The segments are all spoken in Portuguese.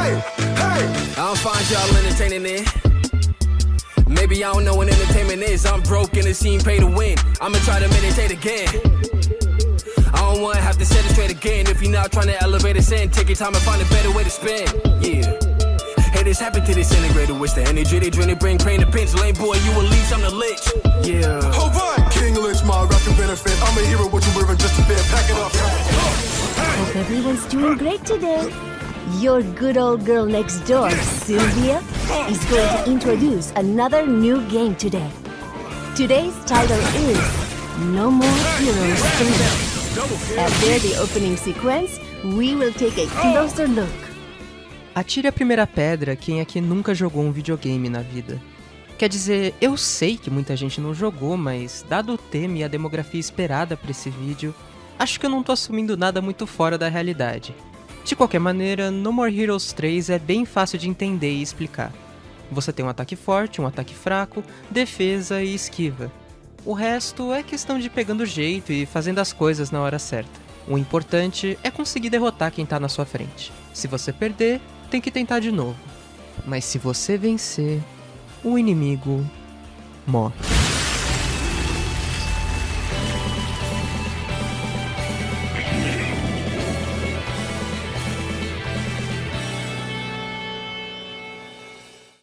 I don't find y'all entertaining it. Maybe I don't know what entertainment is. I'm broke and it seem pay to win. I'ma try to meditate again. I don't wanna have to set it straight again. If you're not trying to elevate us in, take your time and find a better way to spin. Yeah. Haters happen to disintegrated. Wish the energy they drain, they bring pain to pinch. Lame boy, you a leech, I'm the lich. Yeah. Hold on, King Lich, my rap can benefit. I'm a hero, what you wearing just a bit. Pack it up. Hope everyone's doing great today. Your good old girl next door, Sylvia, is going to introduce another new game today. Today's title is No More Heroes 3. After the opening sequence, we will take a closer look. Atire a primeira pedra quem aqui nunca jogou um videogame na vida. Quer dizer, eu sei que muita gente não jogou, mas dado o tema e a demografia esperada para esse vídeo, acho que eu não tô assumindo nada muito fora da realidade. De qualquer maneira, No More Heroes 3 é bem fácil de entender e explicar. Você tem um ataque forte, um ataque fraco, defesa e esquiva. O resto é questão de ir pegando jeito e fazendo as coisas na hora certa. O importante é conseguir derrotar quem tá na sua frente. Se você perder, tem que tentar de novo. Mas se você vencer, o inimigo morre.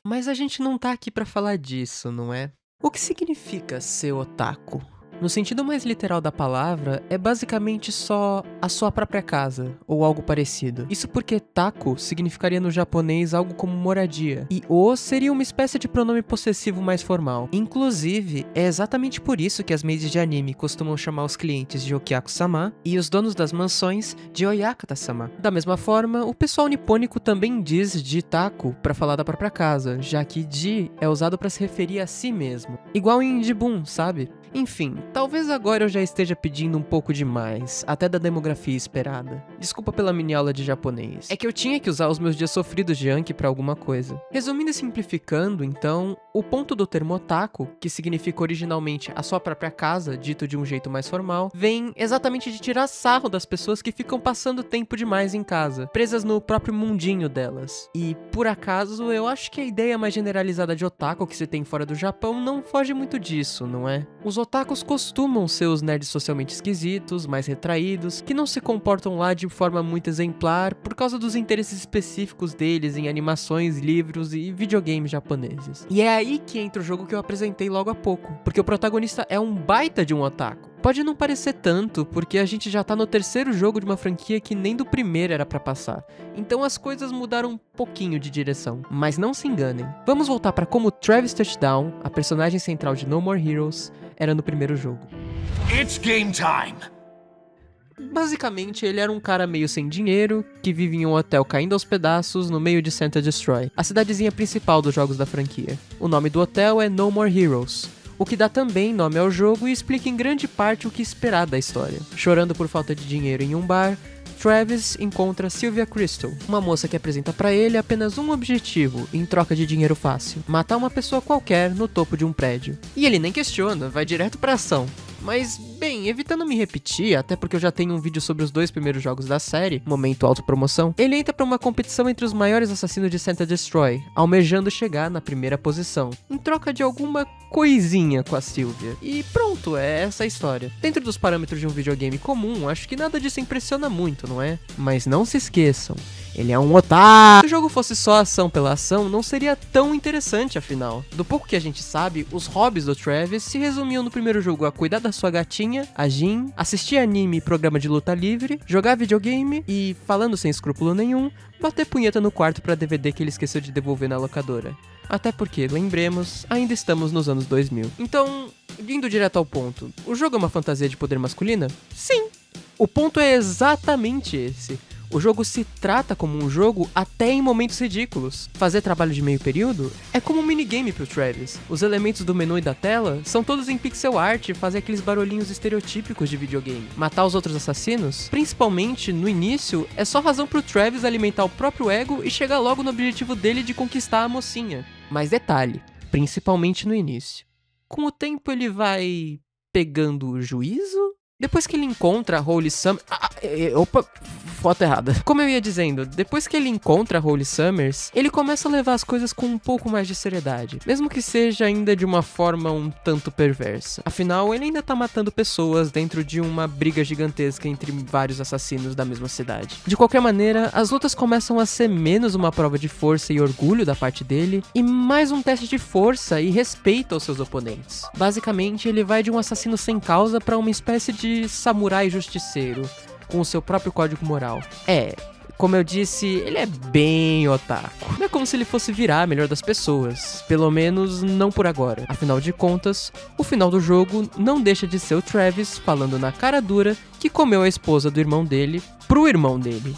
Mas a gente não tá aqui pra falar disso, não é? O que significa ser otaku? No sentido mais literal da palavra, é basicamente só a sua própria casa, ou algo parecido. Isso porque taku significaria no japonês algo como moradia, e o seria uma espécie de pronome possessivo mais formal. Inclusive, é exatamente por isso que as maids de anime costumam chamar os clientes de Okyaku-sama e os donos das mansões de Oyakata-sama. Da mesma forma, o pessoal nipônico também diz de taku pra falar da própria casa, já que ji é usado pra se referir a si mesmo. Igual em Jibun, sabe? Enfim, talvez agora eu já esteja pedindo um pouco demais, até da demografia esperada. Desculpa pela mini aula de japonês. É que eu tinha que usar os meus dias sofridos de Anki pra alguma coisa. Resumindo e simplificando, então, o ponto do termo otaku, que significa originalmente a sua própria casa, dito de um jeito mais formal, vem exatamente de tirar sarro das pessoas que ficam passando tempo demais em casa, presas no próprio mundinho delas. E, por acaso, eu acho que a ideia mais generalizada de otaku que se tem fora do Japão não foge muito disso, não é? Os otakus costumam ser os nerds socialmente esquisitos, mais retraídos, que não se comportam lá de forma muito exemplar por causa dos interesses específicos deles em animações, livros e videogames japoneses. E é aí que entra o jogo que eu apresentei logo há pouco, porque o protagonista é um baita de um otaku. Pode não parecer tanto, porque a gente já tá no terceiro jogo de uma franquia que nem do primeiro era pra passar. Então as coisas mudaram um pouquinho de direção. Mas não se enganem. Vamos voltar pra como Travis Touchdown, a personagem central de No More Heroes, era no primeiro jogo. It's game time! Basicamente, ele era um cara meio sem dinheiro, que vive em um hotel caindo aos pedaços no meio de Santa Destroy, a cidadezinha principal dos jogos da franquia. O nome do hotel é No More Heroes, o que dá também nome ao jogo e explica em grande parte o que esperar da história. Chorando por falta de dinheiro em um bar, Travis encontra Sylvia Crystal, uma moça que apresenta pra ele apenas um objetivo em troca de dinheiro fácil: matar uma pessoa qualquer no topo de um prédio. E ele nem questiona, vai direto pra ação. Mas, bem, evitando me repetir, até porque eu já tenho um vídeo sobre os 2 primeiros jogos da série, momento autopromoção, ele entra pra uma competição entre os maiores assassinos de Santa Destroy, almejando chegar na primeira posição, em troca de alguma coisinha com a Sylvia. E pronto, é essa a história. Dentro dos parâmetros de um videogame comum, acho que nada disso impressiona muito, não é? Mas não se esqueçam, ele é um otário. Se o jogo fosse só ação pela ação, não seria tão interessante, afinal. Do pouco que a gente sabe, os hobbies do Travis se resumiam no primeiro jogo a cuidar da sua gatinha, a Jin, assistir anime e programa de luta livre, jogar videogame e, falando sem escrúpulo nenhum, bater punheta no quarto pra DVD que ele esqueceu de devolver na locadora. Até porque, lembremos, ainda estamos nos anos 2000. Então, indo direto ao ponto, o jogo é uma fantasia de poder masculina? Sim! O ponto é exatamente esse. O jogo se trata como um jogo até em momentos ridículos. Fazer trabalho de meio período é como um minigame pro Travis. Os elementos do menu e da tela são todos em pixel art e fazem aqueles barulhinhos estereotípicos de videogame. Matar os outros assassinos, principalmente no início, é só razão pro Travis alimentar o próprio ego e chegar logo no objetivo dele de conquistar a mocinha. Mas detalhe, principalmente no início. Com o tempo ele vai pegando o juízo? Depois que ele encontra a Holy Summer... Opa... foto errada. Como eu ia dizendo, depois que ele encontra a Holly Summers, ele começa a levar as coisas com um pouco mais de seriedade, mesmo que seja ainda de uma forma um tanto perversa. Afinal, ele ainda tá matando pessoas dentro de uma briga gigantesca entre vários assassinos da mesma cidade. De qualquer maneira, as lutas começam a ser menos uma prova de força e orgulho da parte dele, e mais um teste de força e respeito aos seus oponentes. Basicamente, ele vai de um assassino sem causa pra uma espécie de samurai justiceiro, com o seu próprio código moral. Como eu disse, ele é bem otaku. Não é como se ele fosse virar a melhor das pessoas, pelo menos não por agora. Afinal de contas, o final do jogo não deixa de ser o Travis falando na cara dura que comeu a esposa do irmão dele pro irmão dele.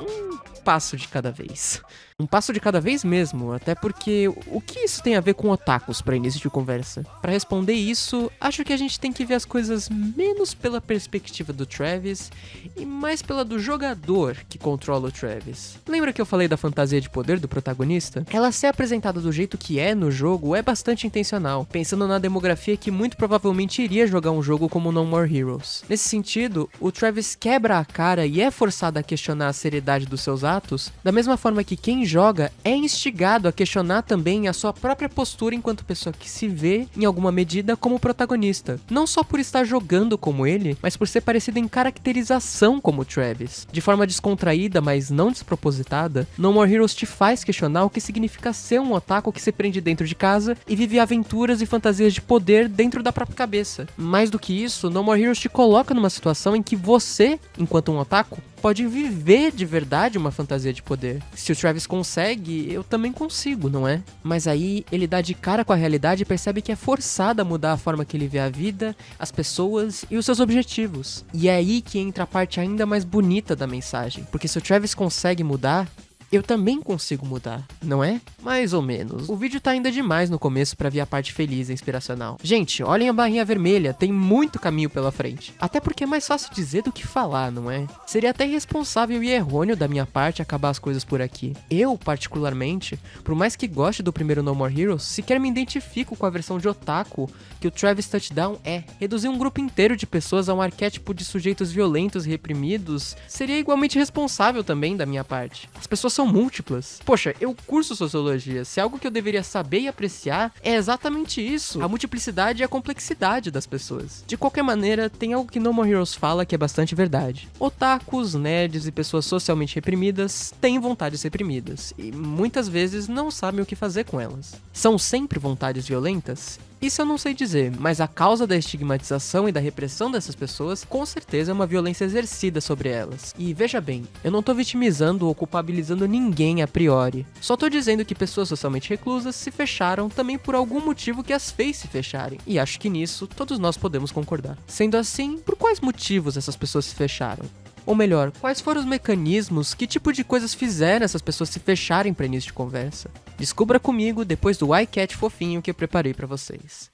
Um passo de cada vez. Um passo de cada vez mesmo, até porque o que isso tem a ver com otakus pra início de conversa? Pra responder isso, acho que a gente tem que ver as coisas menos pela perspectiva do Travis e mais pela do jogador que controla o Travis. Lembra que eu falei da fantasia de poder do protagonista? Ela ser apresentada do jeito que é no jogo é bastante intencional, pensando na demografia que muito provavelmente iria jogar um jogo como No More Heroes. Nesse sentido, o Travis quebra a cara e é forçado a questionar a seriedade dos seus atos, da mesma forma que quem joga é instigado a questionar também a sua própria postura enquanto pessoa que se vê, em alguma medida, como protagonista. Não só por estar jogando como ele, mas por ser parecido em caracterização como o Travis. De forma descontraída, mas não despropositada, No More Heroes te faz questionar o que significa ser um otaku que se prende dentro de casa e vive aventuras e fantasias de poder dentro da própria cabeça. Mais do que isso, No More Heroes te coloca numa situação em que você, enquanto um otaku, pode viver de verdade uma fantasia de poder. Se o Travis consegue, eu também consigo, não é? Mas aí ele dá de cara com a realidade e percebe que é forçado a mudar a forma que ele vê a vida, as pessoas e os seus objetivos. E é aí que entra a parte ainda mais bonita da mensagem, porque se o Travis consegue mudar, eu também consigo mudar, não é? Mais ou menos. O vídeo tá ainda demais no começo pra ver a parte feliz e inspiracional. Gente, olhem a barrinha vermelha, tem muito caminho pela frente. Até porque é mais fácil dizer do que falar, não é? Seria até irresponsável e errôneo da minha parte acabar as coisas por aqui. Eu, particularmente, por mais que goste do primeiro No More Heroes, sequer me identifico com a versão de otaku que o Travis Touchdown é. Reduzir um grupo inteiro de pessoas a um arquétipo de sujeitos violentos e reprimidos seria igualmente responsável também da minha parte. As pessoas são múltiplas. Poxa, eu curso sociologia. Se algo que eu deveria saber e apreciar é exatamente isso. A multiplicidade e a complexidade das pessoas. De qualquer maneira, tem algo que No More Heroes fala que é bastante verdade. Otakus, nerds e pessoas socialmente reprimidas têm vontades reprimidas e muitas vezes não sabem o que fazer com elas. São sempre vontades violentas? Isso eu não sei dizer, mas a causa da estigmatização e da repressão dessas pessoas com certeza é uma violência exercida sobre elas. E veja bem, eu não tô vitimizando ou culpabilizando ninguém a priori. Só tô dizendo que pessoas socialmente reclusas se fecharam também por algum motivo que as fez se fecharem. E acho que nisso todos nós podemos concordar. Sendo assim, por quais motivos essas pessoas se fecharam? Ou melhor, quais foram os mecanismos, que tipo de coisas fizeram essas pessoas se fecharem para início de conversa? Descubra comigo depois do iCat fofinho que eu preparei para vocês.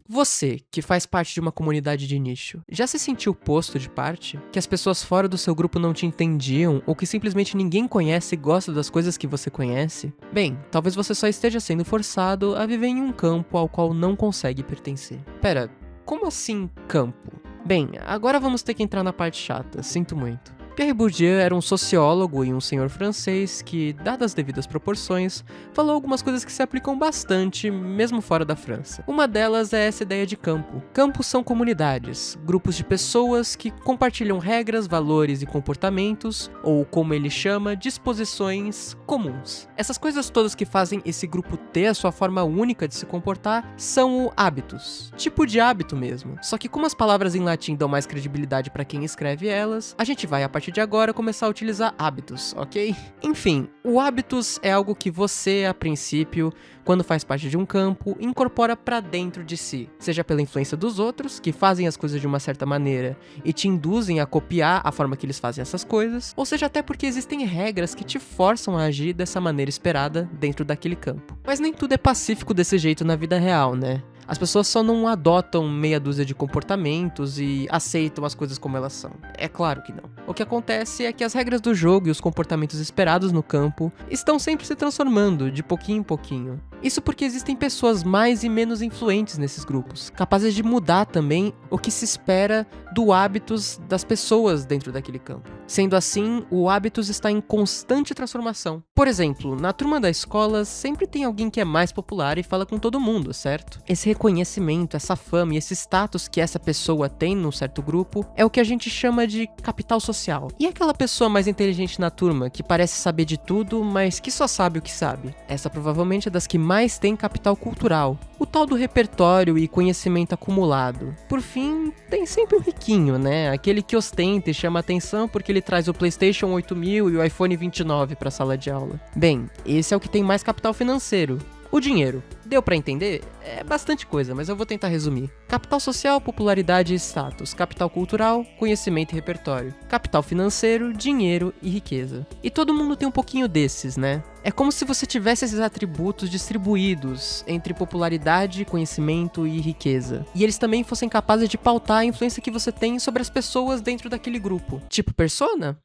Você, que faz parte de uma comunidade de nicho, já se sentiu posto de parte? Que as pessoas fora do seu grupo não te entendiam ou que simplesmente ninguém conhece e gosta das coisas que você conhece? Bem, talvez você só esteja sendo forçado a viver em um campo ao qual não consegue pertencer. Pera, como assim campo? Bem, agora vamos ter que entrar na parte chata, sinto muito. Pierre Bourdieu era um sociólogo e um senhor francês que, dadas as devidas proporções, falou algumas coisas que se aplicam bastante, mesmo fora da França. Uma delas é essa ideia de campo. Campos são comunidades, grupos de pessoas que compartilham regras, valores e comportamentos, ou como ele chama, disposições comuns. Essas coisas todas que fazem esse grupo ter a sua forma única de se comportar são hábitos. Tipo de hábito mesmo. Só que como as palavras em latim dão mais credibilidade para quem escreve elas, a gente vai, a partir de agora, começar a utilizar hábitos, ok? Enfim, o hábitos é algo que você, a princípio, quando faz parte de um campo, incorpora pra dentro de si. Seja pela influência dos outros, que fazem as coisas de uma certa maneira e te induzem a copiar a forma que eles fazem essas coisas, ou seja até porque existem regras que te forçam a agir dessa maneira esperada dentro daquele campo. Mas nem tudo é pacífico desse jeito na vida real, né? As pessoas só não adotam meia dúzia de comportamentos e aceitam as coisas como elas são. É claro que não. O que acontece é que as regras do jogo e os comportamentos esperados no campo estão sempre se transformando, de pouquinho em pouquinho. Isso porque existem pessoas mais e menos influentes nesses grupos, capazes de mudar também o que se espera do hábitos das pessoas dentro daquele campo. Sendo assim, o hábitos está em constante transformação. Por exemplo, na turma da escola sempre tem alguém que é mais popular e fala com todo mundo, certo? Esse reconhecimento, essa fama e esse status que essa pessoa tem num certo grupo é o que a gente chama de capital social. E aquela pessoa mais inteligente na turma, que parece saber de tudo, mas que só sabe o que sabe? Essa provavelmente é das que mais tem capital cultural, o tal do repertório e conhecimento acumulado. Por fim, tem sempre o riquinho, né? Aquele que ostenta e chama atenção porque ele traz o PlayStation 8000 e o iPhone 29 pra sala de aula. Bem, esse é o que tem mais capital financeiro. O dinheiro. Deu pra entender? É bastante coisa, mas eu vou tentar resumir. Capital social, popularidade e status. Capital cultural, conhecimento e repertório. Capital financeiro, dinheiro e riqueza. E todo mundo tem um pouquinho desses, né? É como se você tivesse esses atributos distribuídos entre popularidade, conhecimento e riqueza. E eles também fossem capazes de pautar a influência que você tem sobre as pessoas dentro daquele grupo. Tipo Persona?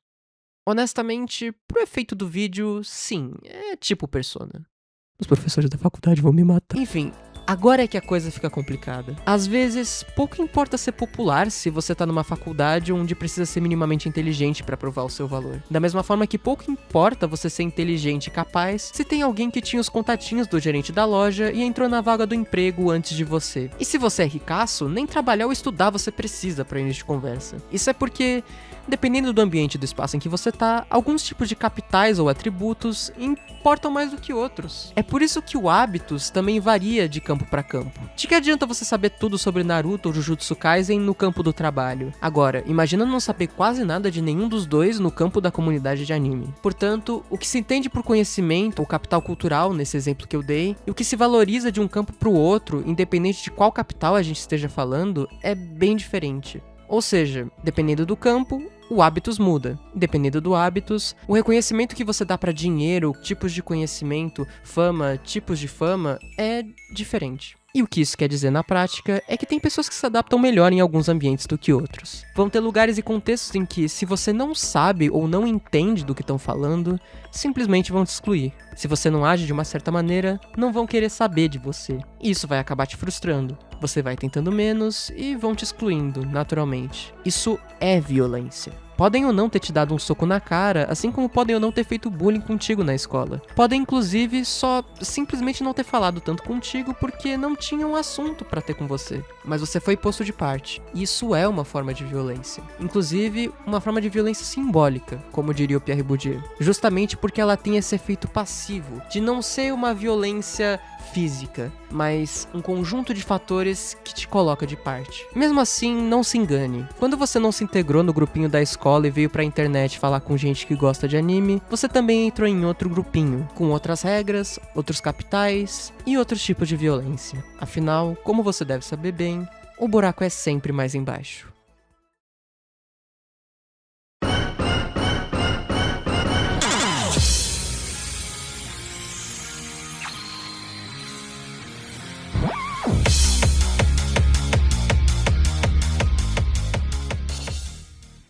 Honestamente, pro efeito do vídeo, sim, é tipo Persona. Os professores da faculdade vão me matar. Enfim, agora é que a coisa fica complicada. Às vezes, pouco importa ser popular se você tá numa faculdade onde precisa ser minimamente inteligente pra provar o seu valor. Da mesma forma que pouco importa você ser inteligente e capaz se tem alguém que tinha os contatinhos do gerente da loja e entrou na vaga do emprego antes de você. E se você é ricaço, nem trabalhar ou estudar você precisa pra início de conversa. Isso é porque, dependendo do ambiente e do espaço em que você tá, alguns tipos de capitais ou atributos importam mais do que outros. É por isso que o hábitos também varia de campo pra campo. De que adianta você saber tudo sobre Naruto ou Jujutsu Kaisen no campo do trabalho? Agora, imagina não saber quase nada de nenhum dos dois no campo da comunidade de anime. Portanto, o que se entende por conhecimento ou capital cultural, nesse exemplo que eu dei, e o que se valoriza de um campo pro outro, independente de qual capital a gente esteja falando, é bem diferente. Ou seja, dependendo do campo, o hábitos muda. Dependendo do hábitos, o reconhecimento que você dá pra dinheiro, tipos de conhecimento, fama, tipos de fama, é diferente. E o que isso quer dizer na prática é que tem pessoas que se adaptam melhor em alguns ambientes do que outros. Vão ter lugares e contextos em que, se você não sabe ou não entende do que estão falando, simplesmente vão te excluir. Se você não age de uma certa maneira, não vão querer saber de você. E isso vai acabar te frustrando. Você vai tentando menos e vão te excluindo, naturalmente. Isso é violência. Podem ou não ter te dado um soco na cara, assim como podem ou não ter feito bullying contigo na escola. Podem, inclusive, só simplesmente não ter falado tanto contigo porque não tinham assunto pra ter com você. Mas você foi posto de parte. Isso é uma forma de violência. Inclusive, uma forma de violência simbólica, como diria o Pierre Bourdieu. Justamente porque ela tem esse efeito passivo, de não ser uma violência física, mas um conjunto de fatores que te coloca de parte. Mesmo assim, não se engane. Quando você não se integrou no grupinho da escola e veio pra internet falar com gente que gosta de anime, você também entrou em outro grupinho, com outras regras, outros capitais e outros tipos de violência. Afinal, como você deve saber bem, o buraco é sempre mais embaixo.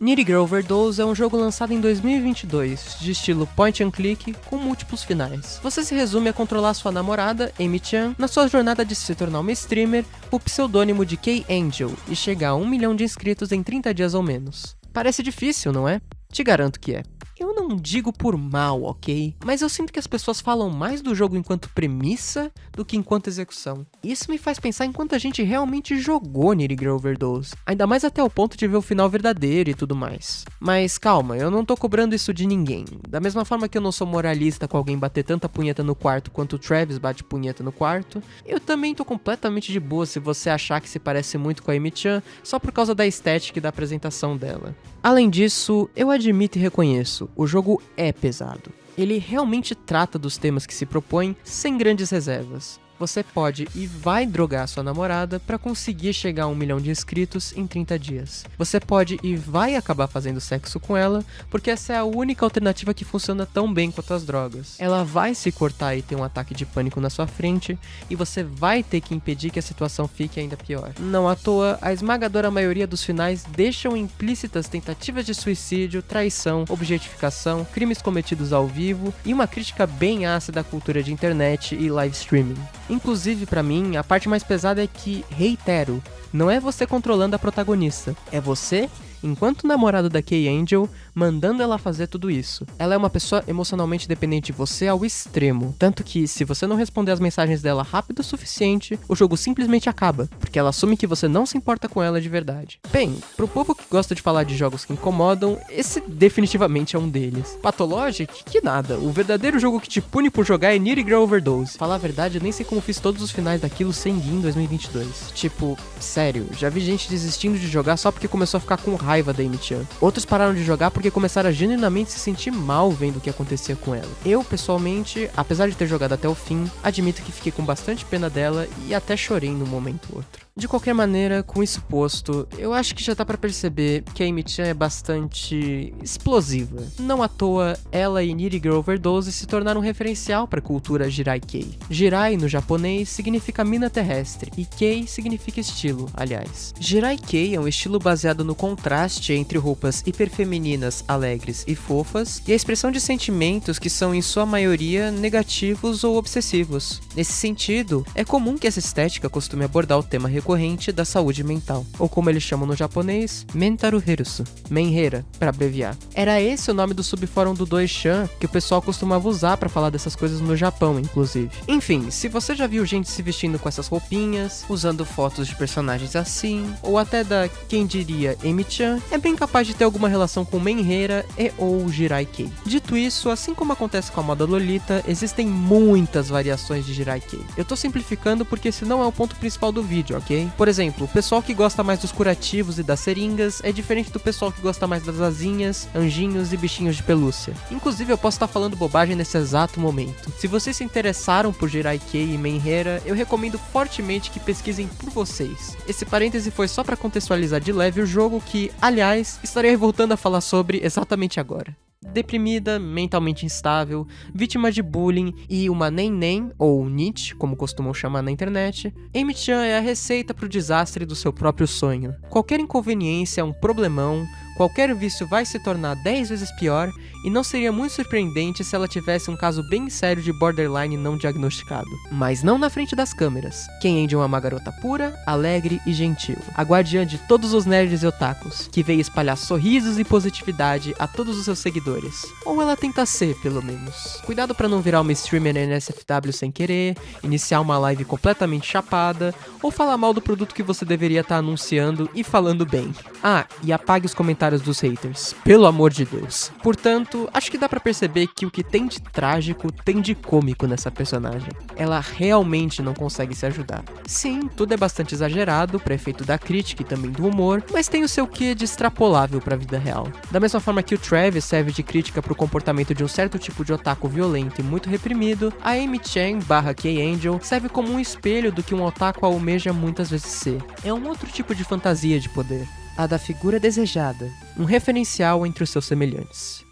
Nitty Girl Overdose é um jogo lançado em 2022, de estilo point and click, com múltiplos finais. Você se resume a controlar sua namorada, Amy-chan, na sua jornada de se tornar uma streamer, com o pseudônimo de K-Angel, e chegar a 1 milhão de inscritos em 30 dias ou menos. Parece difícil, não é? Te garanto que é. Eu não digo por mal, ok? Mas eu sinto que as pessoas falam mais do jogo enquanto premissa do que enquanto execução. Isso me faz pensar em quanta gente realmente jogou Nitty Girl Overdose. Ainda mais até o ponto de ver o final verdadeiro e tudo mais. Mas calma, eu não tô cobrando isso de ninguém. Da mesma forma que eu não sou moralista com alguém bater tanta punheta no quarto quanto o Travis bate punheta no quarto, eu também tô completamente de boa se você achar que se parece muito com a Amy-chan só por causa da estética e da apresentação dela. Além disso, eu admito e reconheço, o jogo é pesado. Ele realmente trata dos temas que se propõe sem grandes reservas. Você pode e vai drogar sua namorada pra conseguir chegar a 1 milhão de inscritos em 30 dias. Você pode e vai acabar fazendo sexo com ela, porque essa é a única alternativa que funciona tão bem quanto as drogas. Ela vai se cortar e ter um ataque de pânico na sua frente, e você vai ter que impedir que a situação fique ainda pior. Não à toa, a esmagadora maioria dos finais deixam implícitas tentativas de suicídio, traição, objetificação, crimes cometidos ao vivo e uma crítica bem ácida à cultura de internet e live streaming. Inclusive, pra mim, a parte mais pesada é que, reitero, não é você controlando a protagonista, é você, enquanto namorado da Kay Angel, mandando ela fazer tudo isso. Ela é uma pessoa emocionalmente dependente de você ao extremo, tanto que se você não responder as mensagens dela rápido o suficiente, o jogo simplesmente acaba, porque ela assume que você não se importa com ela de verdade. Bem, pro povo que gosta de falar de jogos que incomodam, esse definitivamente é um deles. Pathologic? Que nada, o verdadeiro jogo que te pune por jogar é Nier Girl Overdose. Falar a verdade, eu nem sei como fiz todos os finais daquilo sem guia em 2022. Tipo, sério, já vi gente desistindo de jogar só porque começou a ficar com raiva da Amy-chan. Outros pararam de jogar porque começaram a genuinamente se sentir mal vendo o que acontecia com ela. Eu, pessoalmente, apesar de ter jogado até o fim, admito que fiquei com bastante pena dela e até chorei num momento ou outro. De qualquer maneira, com isso posto, eu acho que já dá pra perceber que a Amy-chan é bastante explosiva. Não à toa, ela e Nier Girl Overdose se tornaram um referencial para a cultura Jirai-kei. Jirai, no japonês, significa mina terrestre, e kei significa estilo, aliás. Jirai-kei é um estilo baseado no contraste entre roupas hiperfemininas, alegres e fofas, e a expressão de sentimentos que são, em sua maioria, negativos ou obsessivos. Nesse sentido, é comum que essa estética costume abordar o tema recorrente da saúde mental, ou como eles chamam no japonês, mentaru herusu, menheira, para abreviar. Era esse o nome do subfórum do Doi-chan que o pessoal costumava usar para falar dessas coisas no Japão, inclusive. Enfim, se você já viu gente se vestindo com essas roupinhas, usando fotos de personagens assim, ou até da, quem diria, Amy-chan, é bem capaz de ter alguma relação com menheira e ou Jirai-kei. Dito isso, assim como acontece com a moda Lolita, existem muitas variações de Jirai-kei. Eu tô simplificando porque esse não é o ponto principal do vídeo, ok? Por exemplo, o pessoal que gosta mais dos curativos e das seringas é diferente do pessoal que gosta mais das asinhas, anjinhos e bichinhos de pelúcia. Inclusive, eu posso estar falando bobagem nesse exato momento. Se vocês se interessaram por Jirai-kei e menheira, eu recomendo fortemente que pesquisem por vocês. Esse parêntese foi só para contextualizar de leve o jogo que, aliás, estarei voltando a falar sobre exatamente agora. Deprimida, mentalmente instável, vítima de bullying e uma nem-nem, ou nit, como costumam chamar na internet, Amy-chan é a receita pro desastre do seu próprio sonho. Qualquer inconveniência é um problemão, qualquer vício vai se tornar 10 vezes pior, e não seria muito surpreendente se ela tivesse um caso bem sério de borderline não diagnosticado. Mas não na frente das câmeras. Ken Angel é uma garota pura, alegre e gentil, a guardiã de todos os nerds e otakus, que veio espalhar sorrisos e positividade a todos os seus seguidores. Ou ela tenta ser, pelo menos. Cuidado pra não virar uma streamer NSFW sem querer, iniciar uma live completamente chapada, ou falar mal do produto que você deveria estar anunciando e falando bem. Ah, e apague os comentários dos haters, pelo amor de Deus. Portanto, acho que dá pra perceber que o que tem de trágico tem de cômico nessa personagem. Ela realmente não consegue se ajudar. Sim, tudo é bastante exagerado, pra efeito da crítica e também do humor, mas tem o seu quê de extrapolável pra vida real. Da mesma forma que o Travis serve de crítica pro comportamento de um certo tipo de otaku violento e muito reprimido, a Amy-chan /Kay Angel serve como um espelho do que um otaku almeja muitas vezes ser. É um outro tipo de fantasia de poder. A da figura desejada, um referencial entre os seus semelhantes.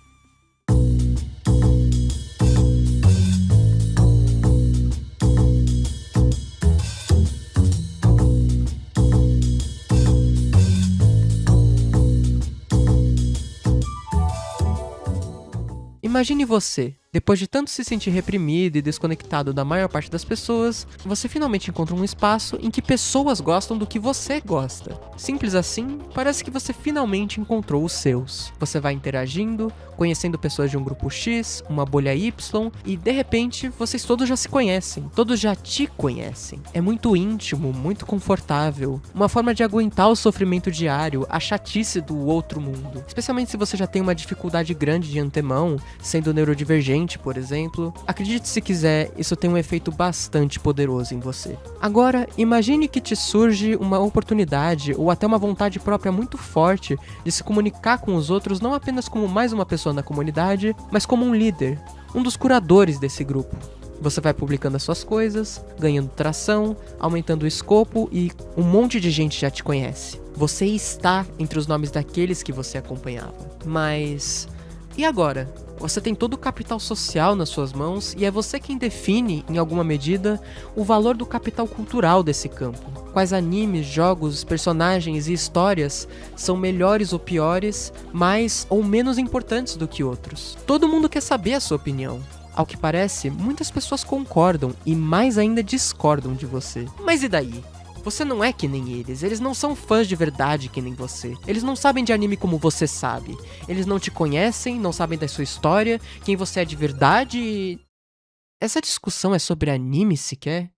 Imagine você, depois de tanto se sentir reprimido e desconectado da maior parte das pessoas, você finalmente encontra um espaço em que pessoas gostam do que você gosta. Simples assim, parece que você finalmente encontrou os seus. Você vai interagindo, conhecendo pessoas de um grupo X, uma bolha Y, e de repente vocês todos já se conhecem, todos já te conhecem. É muito íntimo, muito confortável, uma forma de aguentar o sofrimento diário, a chatice do outro mundo. Especialmente se você já tem uma dificuldade grande de antemão, sendo neurodivergente, por exemplo. Acredite se quiser, isso tem um efeito bastante poderoso em você. Agora, imagine que te surge uma oportunidade ou até uma vontade própria muito forte de se comunicar com os outros não apenas como mais uma pessoa na comunidade, mas como um líder, um dos curadores desse grupo. Você vai publicando as suas coisas, ganhando tração, aumentando o escopo e um monte de gente já te conhece. Você está entre os nomes daqueles que você acompanhava. Mas e agora? Você tem todo o capital social nas suas mãos e é você quem define, em alguma medida, o valor do capital cultural desse campo. Quais animes, jogos, personagens e histórias são melhores ou piores, mais ou menos importantes do que outros. Todo mundo quer saber a sua opinião. Ao que parece, muitas pessoas concordam e mais ainda discordam de você. Mas e daí? Você não é que nem eles não são fãs de verdade que nem você. Eles não sabem de anime como você sabe. Eles não te conhecem, não sabem da sua história, quem você é de verdade e... Essa discussão é sobre anime sequer?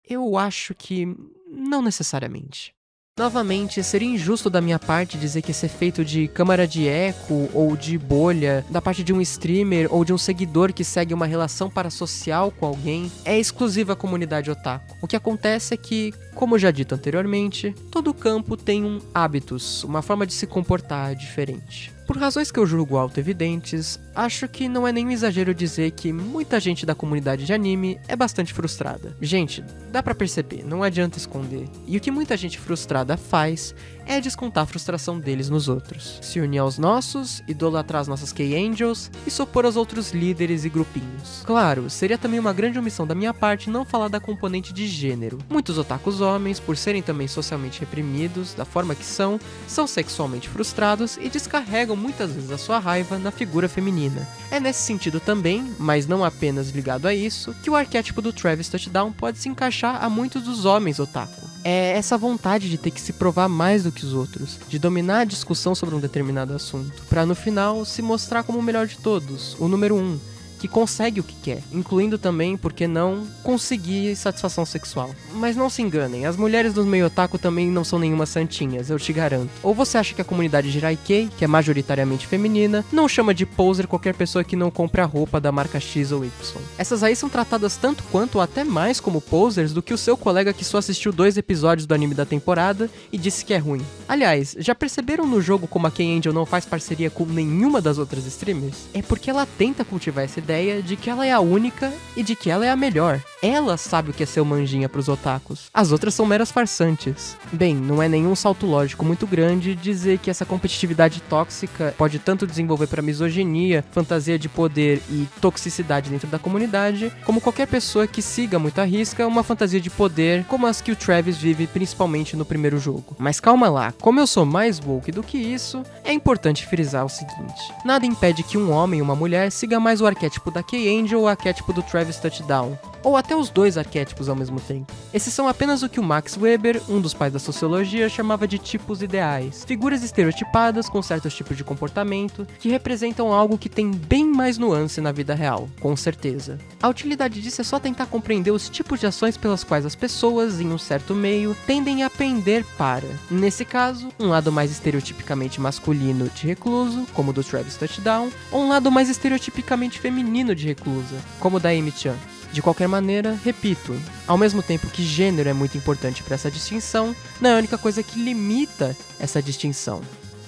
Eu acho que não necessariamente. Novamente, seria injusto da minha parte dizer que esse efeito de câmara de eco ou de bolha da parte de um streamer ou de um seguidor que segue uma relação parasocial com alguém é exclusiva à comunidade otaku. O que acontece é que, como já dito anteriormente, todo campo tem hábitos, uma forma de se comportar diferente. Por razões que eu julgo auto-evidentes, acho que não é nenhum exagero dizer que muita gente da comunidade de anime é bastante frustrada. Gente, dá pra perceber, não adianta esconder. E o que muita gente frustrada faz é descontar a frustração deles nos outros. Se unir aos nossos, idolatrar as nossas K-Angels e se opor aos outros líderes e grupinhos. Claro, seria também uma grande omissão da minha parte não falar da componente de gênero. Muitos otakus homens, por serem também socialmente reprimidos, da forma que são sexualmente frustrados e descarregam muitas vezes a sua raiva na figura feminina. É nesse sentido também, mas não apenas ligado a isso, que o arquétipo do Travis Touchdown pode se encaixar a muitos dos homens otaku. É essa vontade de ter que se provar mais do que os outros, de dominar a discussão sobre um determinado assunto, pra no final se mostrar como o melhor de todos, o número 1, que consegue o que quer, incluindo também, por que não, conseguir satisfação sexual. Mas não se enganem, as mulheres do meio otaku também não são nenhuma santinhas, eu te garanto. Ou você acha que a comunidade Jiraiya, que é majoritariamente feminina, não chama de poser qualquer pessoa que não compre a roupa da marca X ou Y. Essas aí são tratadas tanto quanto ou até mais como posers do que o seu colega que só assistiu 2 episódios do anime da temporada e disse que é ruim. Aliás, já perceberam no jogo como a K-Angel não faz parceria com nenhuma das outras streamers? É porque ela tenta cultivar essa ideia de que ela é a única e de que ela é a melhor. Ela sabe o que é ser manjinha pros otakus. As outras são meras farsantes. Bem, não é nenhum salto lógico muito grande dizer que essa competitividade tóxica pode tanto desenvolver pra misoginia, fantasia de poder e toxicidade dentro da comunidade, como qualquer pessoa que siga muito à risca uma fantasia de poder como as que o Travis vive principalmente no primeiro jogo. Mas calma lá, como eu sou mais woke do que isso, é importante frisar o seguinte: nada impede que um homem e uma mulher siga mais o arquétipo da K-Angel ou o arquétipo do Travis Touchdown, ou até os dois arquétipos ao mesmo tempo. Esses são apenas o que o Max Weber, um dos pais da sociologia, chamava de tipos ideais, figuras estereotipadas com certos tipos de comportamento que representam algo que tem bem mais nuance na vida real, com certeza. A utilidade disso é só tentar compreender os tipos de ações pelas quais as pessoas, em um certo meio, tendem a pender para, nesse caso, um lado mais estereotipicamente masculino de recluso, como o do Travis Touchdown, ou um lado mais estereotipicamente feminino de reclusa, como o da Amy-chan. De qualquer maneira, repito, ao mesmo tempo que gênero é muito importante para essa distinção, não é a única coisa que limita essa distinção.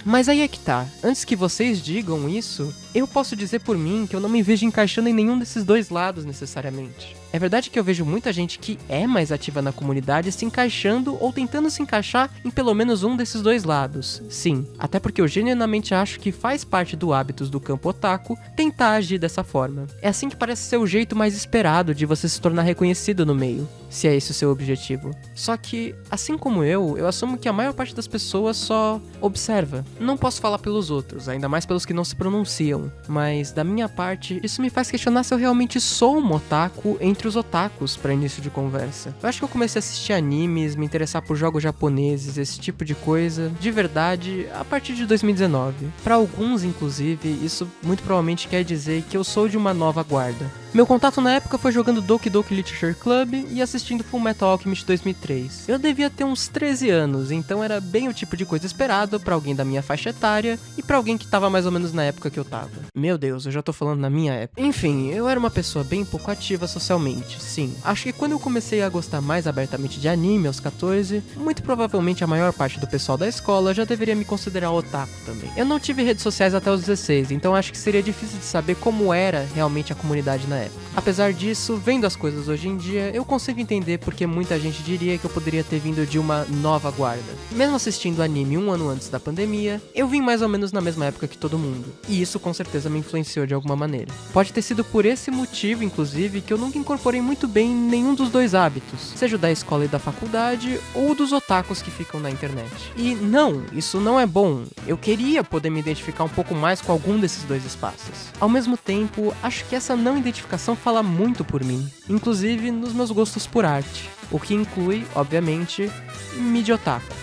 Mas aí é que tá, antes que vocês digam isso, eu posso dizer por mim que eu não me vejo encaixando em nenhum desses dois lados necessariamente. É verdade que eu vejo muita gente que é mais ativa na comunidade se encaixando ou tentando se encaixar em pelo menos um desses dois lados. Sim, até porque eu genuinamente acho que faz parte do hábitos do campo otaku tentar agir dessa forma. É assim que parece ser o jeito mais esperado de você se tornar reconhecido no meio, se é esse o seu objetivo. Só que, assim como eu assumo que a maior parte das pessoas só observa. Não posso falar pelos outros, ainda mais pelos que não se pronunciam, mas da minha parte, isso me faz questionar se eu realmente sou um otaku entre os otakus para início de conversa. Eu acho que eu comecei a assistir animes, me interessar por jogos japoneses, esse tipo de coisa, de verdade, a partir de 2019. Para alguns, inclusive, isso muito provavelmente quer dizer que eu sou de uma nova guarda. Meu contato na época foi jogando Doki Doki Literature Club e assistindo Fullmetal Alchemist 2003. Eu devia ter uns 13 anos, então era bem o tipo de coisa esperado pra alguém da minha faixa etária e pra alguém que tava mais ou menos na época que eu tava. Meu Deus, eu já tô falando na minha época. Enfim, eu era uma pessoa bem pouco ativa socialmente, sim. Acho que quando eu comecei a gostar mais abertamente de anime aos 14, muito provavelmente a maior parte do pessoal da escola já deveria me considerar otaku também. Eu não tive redes sociais até os 16, então acho que seria difícil de saber como era realmente a comunidade na época. Apesar disso, vendo as coisas hoje em dia, eu consigo entender porque muita gente diria que eu poderia ter vindo de uma nova guarda. Mesmo assistindo anime um ano antes da pandemia, eu vim mais ou menos na mesma época que todo mundo, e isso com certeza me influenciou de alguma maneira. Pode ter sido por esse motivo, inclusive, que eu nunca incorporei muito bem nenhum dos dois hábitos, seja o da escola e da faculdade, ou dos otakus que ficam na internet. E não, isso não é bom. Eu queria poder me identificar um pouco mais com algum desses dois espaços. Ao mesmo tempo, acho que essa não identificação fala muito por mim, inclusive nos meus gostos por arte, o que inclui, obviamente, mídia otaku.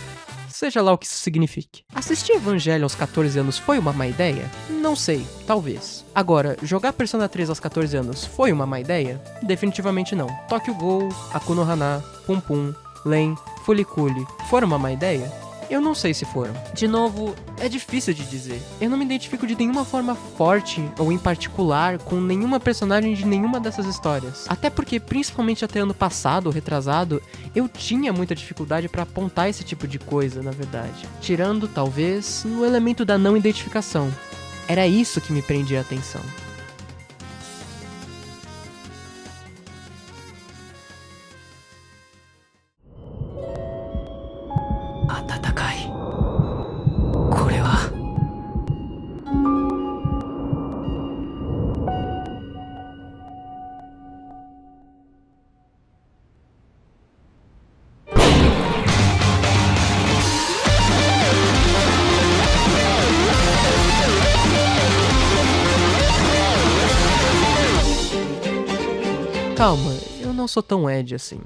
Seja lá o que isso signifique. Assistir Evangelho aos 14 anos foi uma má ideia? Não sei, talvez. Agora, jogar Persona 3 aos 14 anos foi uma má ideia? Definitivamente não. Tokyo Ghoul, Aku no Hana, Pum Pum, Len, Fuliculi foram uma má ideia? Eu não sei se foram. De novo, é difícil de dizer. Eu não me identifico de nenhuma forma forte ou em particular com nenhuma personagem de nenhuma dessas histórias. Até porque, principalmente até ano passado ou retrasado, eu tinha muita dificuldade pra apontar esse tipo de coisa, na verdade. Tirando, talvez, no elemento da não identificação. Era isso que me prendia a atenção. Calma, eu não sou tão Ed assim.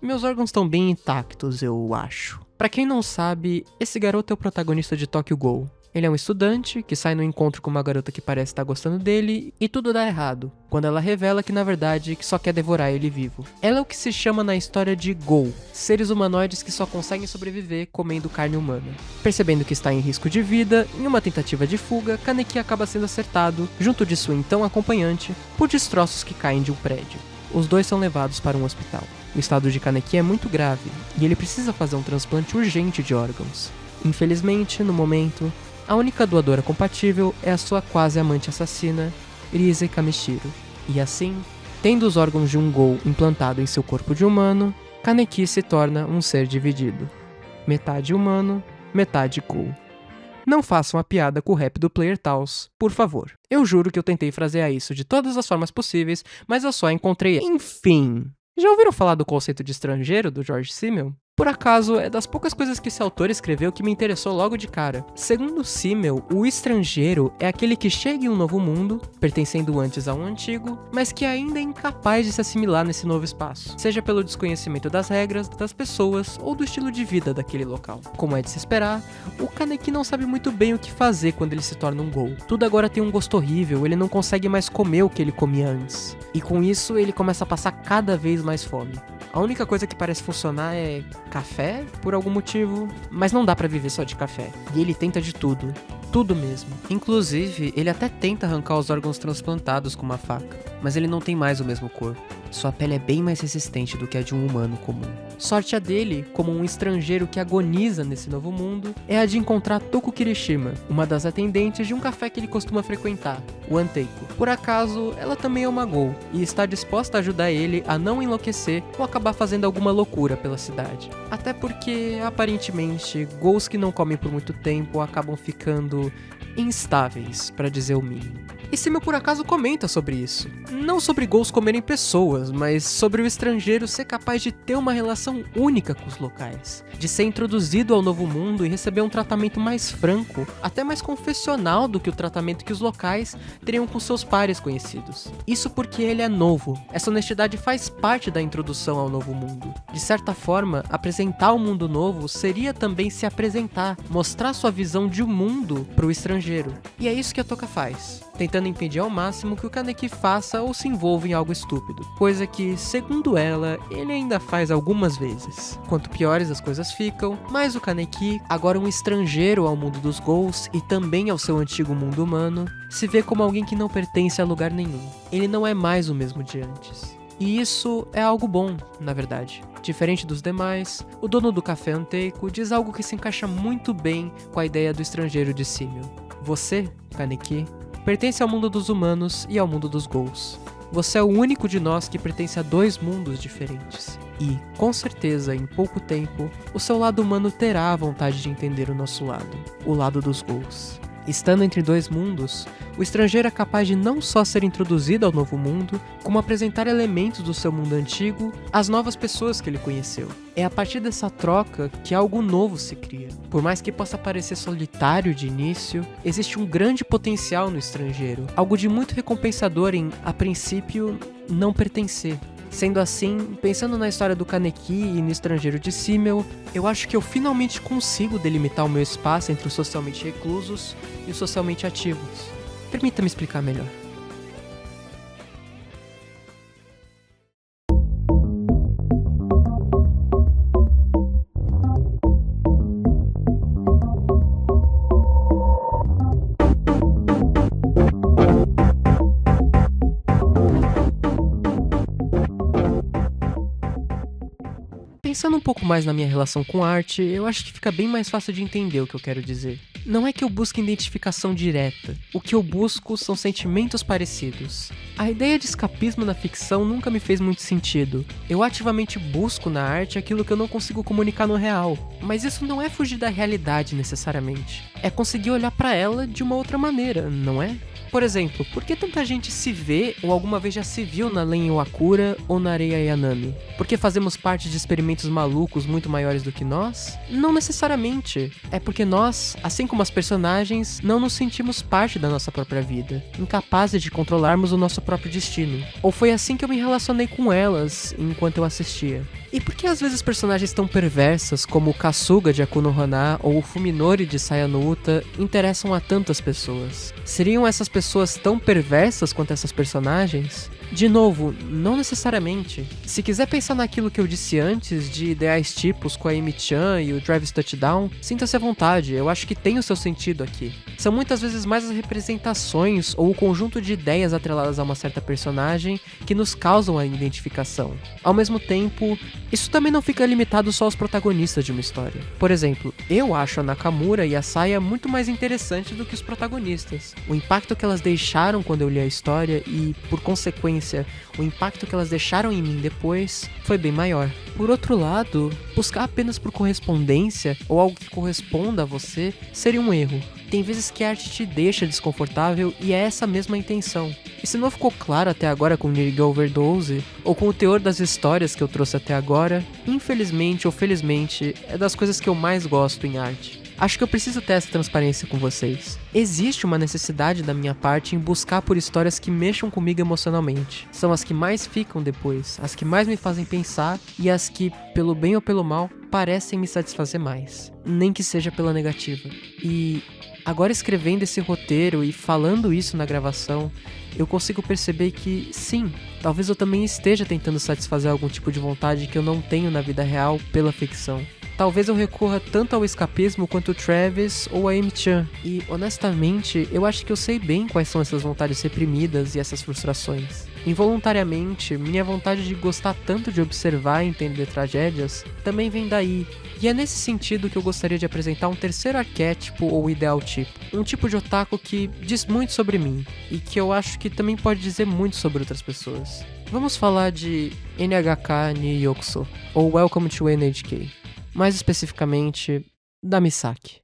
Meus órgãos estão bem intactos, eu acho. Pra quem não sabe, esse garoto é o protagonista de Tokyo Ghoul. Ele é um estudante que sai no encontro com uma garota que parece estar gostando dele e tudo dá errado, quando ela revela que na verdade que só quer devorar ele vivo. Ela é o que se chama na história de Ghoul, seres humanoides que só conseguem sobreviver comendo carne humana. Percebendo que está em risco de vida, em uma tentativa de fuga, Kaneki acaba sendo acertado, junto de sua então acompanhante, por destroços que caem de um prédio. Os dois são levados para um hospital. O estado de Kaneki é muito grave e ele precisa fazer um transplante urgente de órgãos. Infelizmente, no momento, a única doadora compatível é a sua quase amante assassina, Rise Kamishiro. E assim, tendo os órgãos de um Ghoul implantado em seu corpo de humano, Kaneki se torna um ser dividido. Metade humano, metade Ghoul. Não façam a piada com o rap do Player Taos, por favor. Eu juro que eu tentei frasear isso de todas as formas possíveis, mas eu só encontrei... Enfim. Já ouviram falar do conceito de estrangeiro do George Simmel? Por acaso, é das poucas coisas que esse autor escreveu que me interessou logo de cara. Segundo Simmel, o estrangeiro é aquele que chega em um novo mundo, pertencendo antes a um antigo, mas que ainda é incapaz de se assimilar nesse novo espaço, seja pelo desconhecimento das regras, das pessoas ou do estilo de vida daquele local. Como é de se esperar, o Kaneki não sabe muito bem o que fazer quando ele se torna um Ghoul. Tudo agora tem um gosto horrível, ele não consegue mais comer o que ele comia antes. E com isso, ele começa a passar cada vez mais fome. A única coisa que parece funcionar é café, por algum motivo, mas não dá pra viver só de café. E ele tenta de tudo. Tudo mesmo. Inclusive, ele até tenta arrancar os órgãos transplantados com uma faca, mas ele não tem mais o mesmo corpo. Sua pele é bem mais resistente do que a de um humano comum. Sorte a dele, como um estrangeiro que agoniza nesse novo mundo, é a de encontrar Toko Kirishima, uma das atendentes de um café que ele costuma frequentar, o Anteiko. Por acaso, ela também é uma Ghoul, e está disposta a ajudar ele a não enlouquecer ou acabar fazendo alguma loucura pela cidade. Até porque, aparentemente, Ghouls que não comem por muito tempo acabam ficando instáveis, para dizer o mínimo. E Simmel por acaso comenta sobre isso. Não sobre Ghouls comerem pessoas, mas sobre o estrangeiro ser capaz de ter uma relação única com os locais, de ser introduzido ao novo mundo e receber um tratamento mais franco, até mais confessional do que o tratamento que os locais teriam com seus pares conhecidos. Isso porque ele é novo. Essa honestidade faz parte da introdução ao novo mundo. De certa forma, apresentar o mundo novo seria também se apresentar, mostrar sua visão de um mundo para o estrangeiro. E é isso que a Toka faz, tentando impedir ao máximo que o Kaneki faça ou se envolva em algo estúpido, coisa que, segundo ela, ele ainda faz algumas vezes. Quanto piores as coisas ficam, mais o Kaneki, agora um estrangeiro ao mundo dos Ghouls e também ao seu antigo mundo humano, se vê como alguém que não pertence a lugar nenhum. Ele não é mais o mesmo de antes. E isso é algo bom, na verdade. Diferente dos demais, o dono do café Anteiko diz algo que se encaixa muito bem com a ideia do estrangeiro de Simmel. Você, Kaneki, pertence ao mundo dos humanos e ao mundo dos Ghouls. Você é o único de nós que pertence a 2 mundos diferentes. E, com certeza, em pouco tempo, o seu lado humano terá a vontade de entender o nosso lado, o lado dos ghouls. Estando entre 2 mundos, o estrangeiro é capaz de não só ser introduzido ao novo mundo, como apresentar elementos do seu mundo antigo às novas pessoas que ele conheceu. É a partir dessa troca que algo novo se cria. Por mais que possa parecer solitário de início, existe um grande potencial no estrangeiro, algo de muito recompensador em, a princípio, não pertencer. Sendo assim, pensando na história do Kaneki e no estrangeiro de Simmel, eu acho que eu finalmente consigo delimitar o meu espaço entre os socialmente reclusos e os socialmente ativos. Permita-me explicar melhor. Pensando um pouco mais na minha relação com arte, eu acho que fica bem mais fácil de entender o que eu quero dizer. Não é que eu busque identificação direta, o que eu busco são sentimentos parecidos. A ideia de escapismo na ficção nunca me fez muito sentido. Eu ativamente busco na arte aquilo que eu não consigo comunicar no real, mas isso não é fugir da realidade necessariamente. É conseguir olhar pra ela de uma outra maneira, não é? Por exemplo, por que tanta gente se vê ou alguma vez já se viu na Len Iwakura ou na Areia Yanami? Porque fazemos parte de experimentos malucos muito maiores do que nós? Não necessariamente. É porque nós, assim como as personagens, não nos sentimos parte da nossa própria vida, incapazes de controlarmos o nosso próprio destino. Ou foi assim que eu me relacionei com elas enquanto eu assistia. E por que às vezes personagens tão perversas como o Kasuga de Aku no Hana ou o Fuminori de Saya no Uta interessam a tantas pessoas? Seriam essas pessoas tão perversas quanto essas personagens? De novo, não necessariamente. Se quiser pensar naquilo que eu disse antes, de ideais tipos com a Amy-chan e o Drive's Touchdown, sinta-se à vontade, eu acho que tem o seu sentido aqui. São muitas vezes mais as representações ou o conjunto de ideias atreladas a uma certa personagem que nos causam a identificação. Ao mesmo tempo, isso também não fica limitado só aos protagonistas de uma história. Por exemplo, eu acho a Nakamura e a Saya muito mais interessantes do que os protagonistas. O impacto que elas deixaram quando eu li a história e, por consequência, o impacto que elas deixaram em mim depois foi bem maior. Por outro lado, buscar apenas por correspondência ou algo que corresponda a você seria um erro. Tem vezes que a arte te deixa desconfortável e é essa mesma a intenção. E se não ficou claro até agora com Nirige Overdose, ou com o teor das histórias que eu trouxe até agora, infelizmente ou felizmente, é das coisas que eu mais gosto em arte. Acho que eu preciso ter essa transparência com vocês. Existe uma necessidade da minha parte em buscar por histórias que mexam comigo emocionalmente. São as que mais ficam depois, as que mais me fazem pensar e as que, pelo bem ou pelo mal, parecem me satisfazer mais. Nem que seja pela negativa. E agora escrevendo esse roteiro e falando isso na gravação, eu consigo perceber que, sim, talvez eu também esteja tentando satisfazer algum tipo de vontade que eu não tenho na vida real pela ficção. Talvez eu recorra tanto ao escapismo quanto o Travis ou a Amy-chan. E, honestamente, eu acho que eu sei bem quais são essas vontades reprimidas e essas frustrações. Involuntariamente, minha vontade de gostar tanto de observar e entender tragédias também vem daí. E é nesse sentido que eu gostaria de apresentar um terceiro arquétipo ou ideal tipo. Um tipo de otaku que diz muito sobre mim e que eu acho que também pode dizer muito sobre outras pessoas. Vamos falar de NHK ni Yokuso, ou Welcome to NHK. Mais especificamente, da Misaki.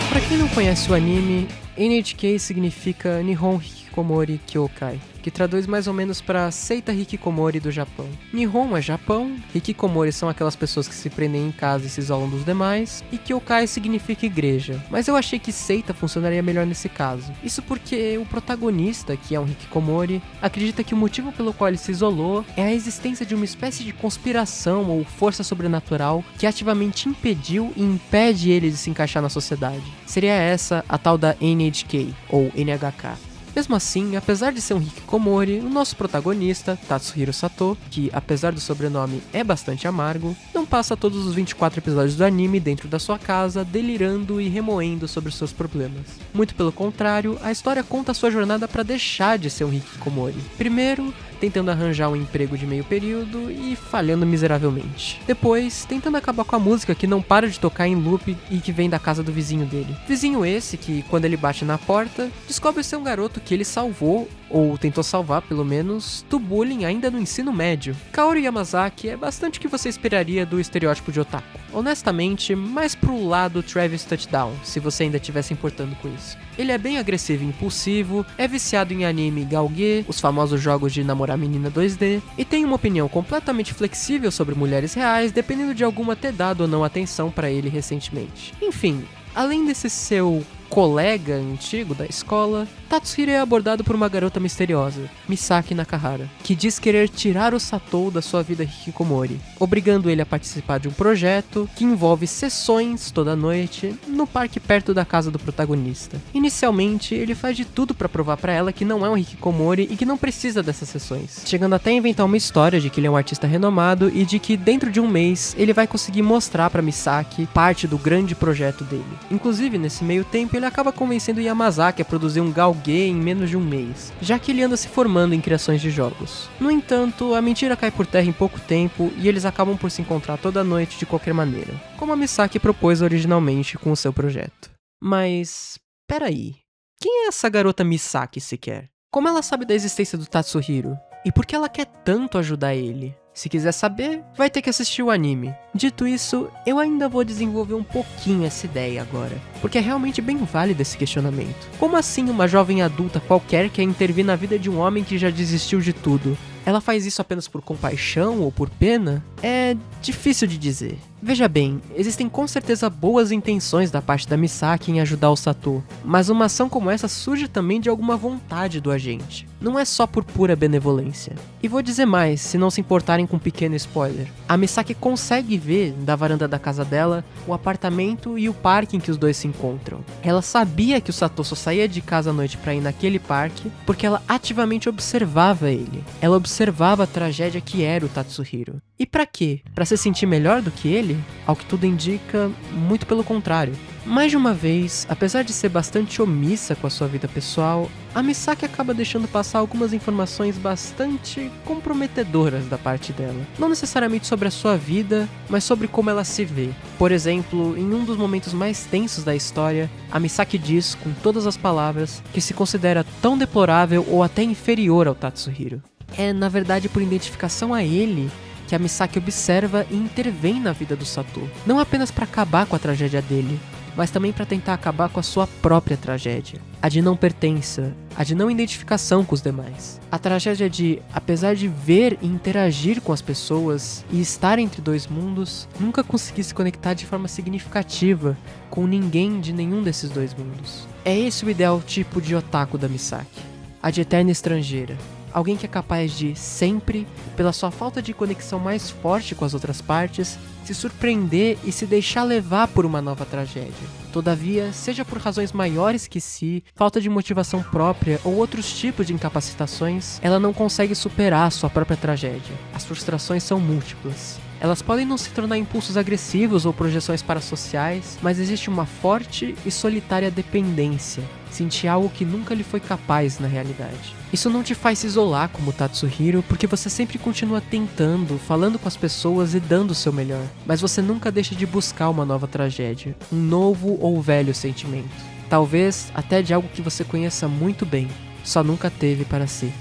Pra quem não conhece o anime, NHK significa Nihon Hikikomori Kyokai, que traduz mais ou menos para seita Hikikomori do Japão. Nihon é Japão, Hikikomori são aquelas pessoas que se prendem em casa e se isolam dos demais, e Kyokai significa igreja. Mas eu achei que seita funcionaria melhor nesse caso. Isso porque o protagonista, que é um Hikikomori, acredita que o motivo pelo qual ele se isolou é a existência de uma espécie de conspiração ou força sobrenatural que ativamente impediu e impede ele de se encaixar na sociedade. Seria essa a tal da NHK, ou NHK. Mesmo assim, apesar de ser um hikikomori, o nosso protagonista, Tatsuhiro Sato, que apesar do sobrenome é bastante amargo, não passa todos os 24 episódios do anime dentro da sua casa, delirando e remoendo sobre seus problemas. Muito pelo contrário, a história conta a sua jornada para deixar de ser um hikikomori. Primeiro, tentando arranjar um emprego de meio período e falhando miseravelmente. Depois, tentando acabar com a música que não para de tocar em loop e que vem da casa do vizinho dele. Vizinho esse que, quando ele bate na porta, descobre ser um garoto que ele salvou, ou tentou salvar pelo menos, do bullying ainda no ensino médio. Kaoru Yamazaki é bastante o que você esperaria do estereótipo de otaku. Honestamente, mais pro lado Travis Touchdown, se você ainda estivesse importando com isso. Ele é bem agressivo e impulsivo, é viciado em anime galgue, os famosos jogos de namorar menina 2D, e tem uma opinião completamente flexível sobre mulheres reais, dependendo de alguma ter dado ou não atenção pra ele recentemente. Enfim, além desse seu colega antigo da escola, Tatsuhiro é abordado por uma garota misteriosa, Misaki Nakahara, que diz querer tirar o Satou da sua vida hikikomori, obrigando ele a participar de um projeto que envolve sessões toda noite no parque perto da casa do protagonista. Inicialmente, ele faz de tudo para provar para ela que não é um hikikomori e que não precisa dessas sessões, chegando até a inventar uma história de que ele é um artista renomado e de que dentro de um mês ele vai conseguir mostrar para Misaki parte do grande projeto dele. Inclusive, nesse meio tempo, ele acaba convencendo Yamazaki a produzir um galgue em menos de um mês, já que ele anda se formando em criações de jogos. No entanto, a mentira cai por terra em pouco tempo e eles acabam por se encontrar toda noite de qualquer maneira, como a Misaki propôs originalmente com o seu projeto. Mas, peraí, quem é essa garota Misaki sequer? Como ela sabe da existência do Tatsuhiro? E por que ela quer tanto ajudar ele? Se quiser saber, vai ter que assistir o anime. Dito isso, eu ainda vou desenvolver um pouquinho essa ideia agora, porque é realmente bem válido esse questionamento. Como assim uma jovem adulta qualquer quer intervir na vida de um homem que já desistiu de tudo? Ela faz isso apenas por compaixão ou por pena? É difícil de dizer. Veja bem, existem com certeza boas intenções da parte da Misaki em ajudar o Satou, mas uma ação como essa surge também de alguma vontade do agente. Não é só por pura benevolência. E vou dizer mais, se não se importarem com um pequeno spoiler. A Misaki consegue ver, da varanda da casa dela, o apartamento e o parque em que os dois se encontram. Ela sabia que o Satou só saía de casa à noite pra ir naquele parque, porque ela ativamente observava ele. Ela observava a tragédia que era o Tatsuhiro. E pra quê? Pra se sentir melhor do que ele? Ao que tudo indica, muito pelo contrário. Mais de uma vez, apesar de ser bastante omissa com a sua vida pessoal, a Misaki acaba deixando passar algumas informações bastante comprometedoras da parte dela. Não necessariamente sobre a sua vida, mas sobre como ela se vê. Por exemplo, em um dos momentos mais tensos da história, a Misaki diz, com todas as palavras, que se considera tão deplorável ou até inferior ao Tatsuhiro. É, na verdade, por identificação a ele que a Misaki observa e intervém na vida do Satou. Não apenas para acabar com a tragédia dele, mas também para tentar acabar com a sua própria tragédia. A de não pertença, a de não identificação com os demais. A tragédia de, apesar de ver e interagir com as pessoas e estar entre dois mundos, nunca conseguir se conectar de forma significativa com ninguém de nenhum desses dois mundos. É esse o ideal tipo de otaku da Misaki. A de eterna estrangeira. Alguém que é capaz de, sempre, pela sua falta de conexão mais forte com as outras partes, se surpreender e se deixar levar por uma nova tragédia. Todavia, seja por razões maiores que si, falta de motivação própria ou outros tipos de incapacitações, ela não consegue superar a sua própria tragédia. As frustrações são múltiplas. Elas podem não se tornar impulsos agressivos ou projeções parasociais, mas existe uma forte e solitária dependência, sentir algo que nunca lhe foi capaz na realidade. Isso não te faz se isolar como Tatsuhiro, porque você sempre continua tentando, falando com as pessoas e dando o seu melhor, mas você nunca deixa de buscar uma nova tragédia, um novo ou velho sentimento. Talvez até de algo que você conheça muito bem, só nunca teve para si.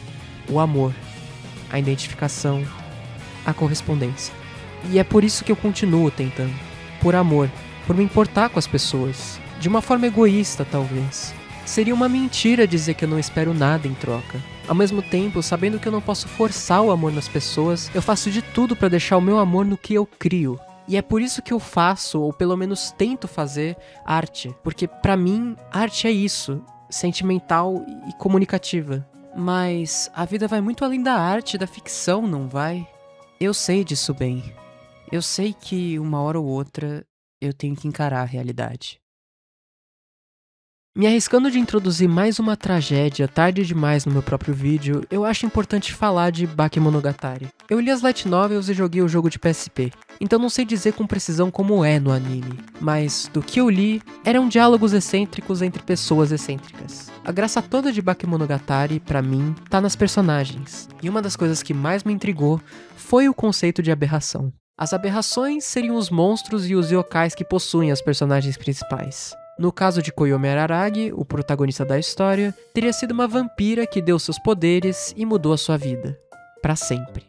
O amor, a identificação, a correspondência. E é por isso que eu continuo tentando. Por amor, por me importar com as pessoas. De uma forma egoísta, talvez. Seria uma mentira dizer que eu não espero nada em troca. Ao mesmo tempo, sabendo que eu não posso forçar o amor nas pessoas, eu faço de tudo para deixar o meu amor no que eu crio. E é por isso que eu faço, ou pelo menos tento fazer, arte. Porque pra mim, arte é isso. Sentimental e comunicativa. Mas a vida vai muito além da arte e da ficção, não vai? Eu sei disso bem. Eu sei que uma hora ou outra eu tenho que encarar a realidade. Me arriscando de introduzir mais uma tragédia tarde demais no meu próprio vídeo, eu acho importante falar de Bakemonogatari. Eu li as light novels e joguei o jogo de PSP, então não sei dizer com precisão como é no anime, mas do que eu li, eram diálogos excêntricos entre pessoas excêntricas. A graça toda de Bakemonogatari, pra mim, tá nas personagens, e uma das coisas que mais me intrigou foi o conceito de aberração. As aberrações seriam os monstros e os yokais que possuem as personagens principais. No caso de Koyomi Araragi, o protagonista da história, teria sido uma vampira que deu seus poderes e mudou a sua vida. Pra sempre.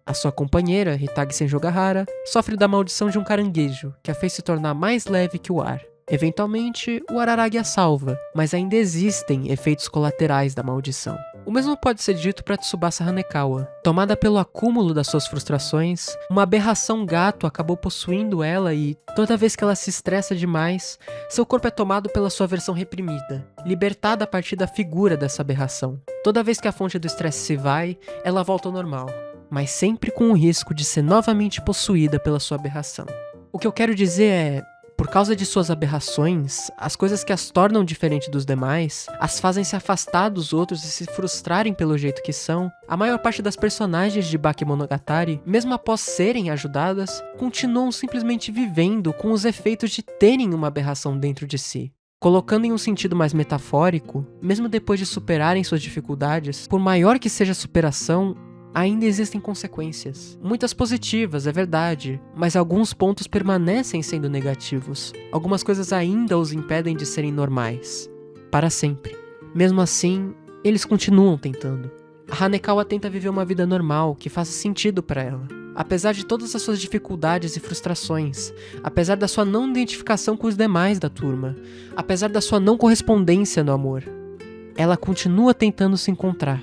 A sua companheira, Hitagi Senjogahara, sofre da maldição de um caranguejo, que a fez se tornar mais leve que o ar. Eventualmente, o Araragi a salva, mas ainda existem efeitos colaterais da maldição. O mesmo pode ser dito para Tsubasa Hanekawa. Tomada pelo acúmulo das suas frustrações, uma aberração gato acabou possuindo ela e, toda vez que ela se estressa demais, seu corpo é tomado pela sua versão reprimida, libertada a partir da figura dessa aberração. Toda vez que a fonte do estresse se vai, ela volta ao normal, mas sempre com o risco de ser novamente possuída pela sua aberração. O que eu quero dizer é, por causa de suas aberrações, as coisas que as tornam diferente dos demais, as fazem se afastar dos outros e se frustrarem pelo jeito que são, a maior parte das personagens de Bakemonogatari, mesmo após serem ajudadas, continuam simplesmente vivendo com os efeitos de terem uma aberração dentro de si. Colocando em um sentido mais metafórico, mesmo depois de superarem suas dificuldades, por maior que seja a superação, ainda existem consequências. Muitas positivas, é verdade, mas alguns pontos permanecem sendo negativos. Algumas coisas ainda os impedem de serem normais. Para sempre. Mesmo assim, eles continuam tentando. A Hanekawa tenta viver uma vida normal, que faça sentido para ela. Apesar de todas as suas dificuldades e frustrações, apesar da sua não identificação com os demais da turma, apesar da sua não correspondência no amor, ela continua tentando se encontrar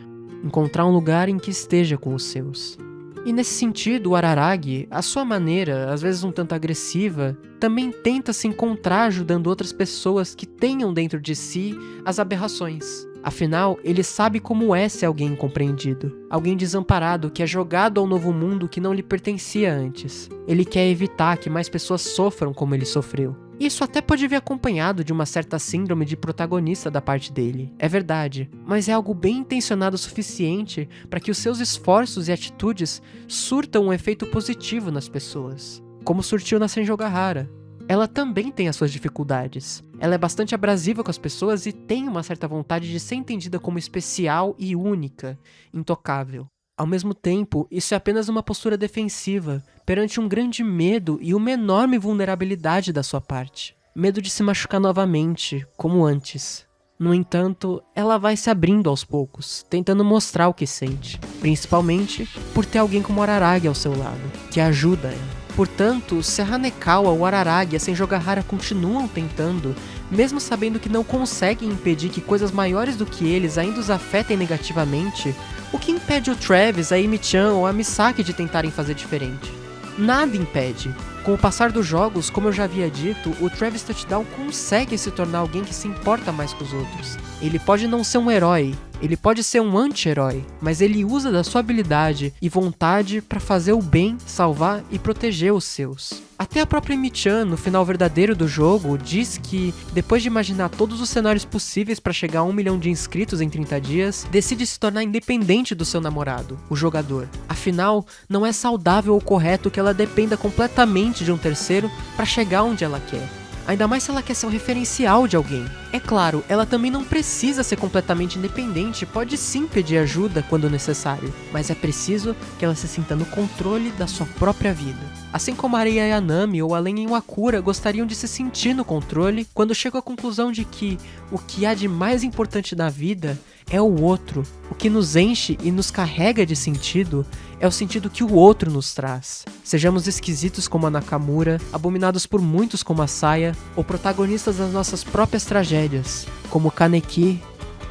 um lugar em que esteja com os seus. E nesse sentido, o Araragi, à sua maneira, às vezes um tanto agressiva, também tenta se encontrar ajudando outras pessoas que tenham dentro de si as aberrações. Afinal, ele sabe como é ser alguém incompreendido, alguém desamparado que é jogado ao novo mundo que não lhe pertencia antes. Ele quer evitar que mais pessoas sofram como ele sofreu. Isso até pode vir acompanhado de uma certa síndrome de protagonista da parte dele, é verdade, mas é algo bem intencionado o suficiente para que os seus esforços e atitudes surtam um efeito positivo nas pessoas, como surtiu na Senjogahara. Ela também tem as suas dificuldades. Ela é bastante abrasiva com as pessoas e tem uma certa vontade de ser entendida como especial e única, intocável. Ao mesmo tempo, isso é apenas uma postura defensiva perante um grande medo e uma enorme vulnerabilidade da sua parte. Medo de se machucar novamente, como antes. No entanto, ela vai se abrindo aos poucos, tentando mostrar o que sente, principalmente por ter alguém como Araragi ao seu lado, que ajuda ela. Portanto, se a Hanekawa, o Araragi e a Senjogahara continuam tentando, mesmo sabendo que não conseguem impedir que coisas maiores do que eles ainda os afetem negativamente, o que impede o Travis, a Amy-chan ou a Misaki de tentarem fazer diferente? Nada impede. Com o passar dos jogos, como eu já havia dito, o Travis Touchdown consegue se tornar alguém que se importa mais com os outros. Ele pode não ser um herói, ele pode ser um anti-herói, mas ele usa da sua habilidade e vontade para fazer o bem, salvar e proteger os seus. Até a própria Amy-chan, no final verdadeiro do jogo, diz que, depois de imaginar todos os cenários possíveis para chegar a 1 milhão de inscritos em 30 dias, decide se tornar independente do seu namorado, o jogador. Afinal, não é saudável ou correto que ela dependa completamente de um terceiro para chegar onde ela quer. Ainda mais se ela quer ser um referencial de alguém. É claro, ela também não precisa ser completamente independente, pode sim pedir ajuda quando necessário, mas é preciso que ela se sinta no controle da sua própria vida. Assim como a Rei Ayanami ou a Len Iwakura gostariam de se sentir no controle quando chegam à conclusão de que o que há de mais importante na vida é o outro. O que nos enche e nos carrega de sentido é o sentido que o outro nos traz. Sejamos esquisitos como a Nakamura, abominados por muitos como a Saya, ou protagonistas das nossas próprias tragédias, como Kaneki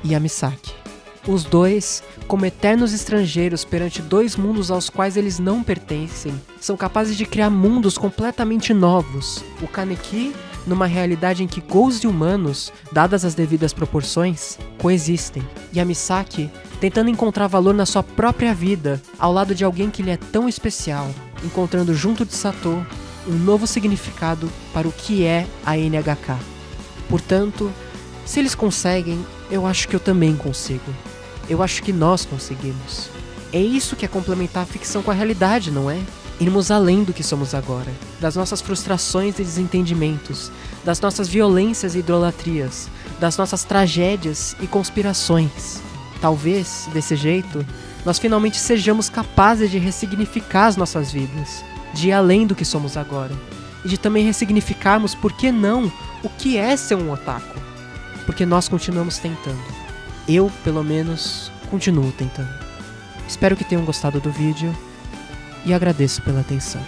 e a Misaki. Os dois, como eternos estrangeiros perante dois mundos aos quais eles não pertencem, são capazes de criar mundos completamente novos. O Kaneki, numa realidade em que ghouls e humanos, dadas as devidas proporções, coexistem. E a Misaki, tentando encontrar valor na sua própria vida, ao lado de alguém que lhe é tão especial, encontrando junto de Sato um novo significado para o que é a NHK. Portanto, Se eles conseguem, eu acho que eu também consigo. Eu acho que nós conseguimos. É isso que é complementar a ficção com a realidade, não é? Irmos além do que somos agora, das nossas frustrações e desentendimentos, das nossas violências e idolatrias, das nossas tragédias e conspirações. Talvez, desse jeito, nós finalmente sejamos capazes de ressignificar as nossas vidas, de ir além do que somos agora, e de também ressignificarmos, por que não, o que é ser um otaku. Porque nós continuamos tentando. Eu, pelo menos, continuo tentando. Espero que tenham gostado do vídeo e agradeço pela atenção.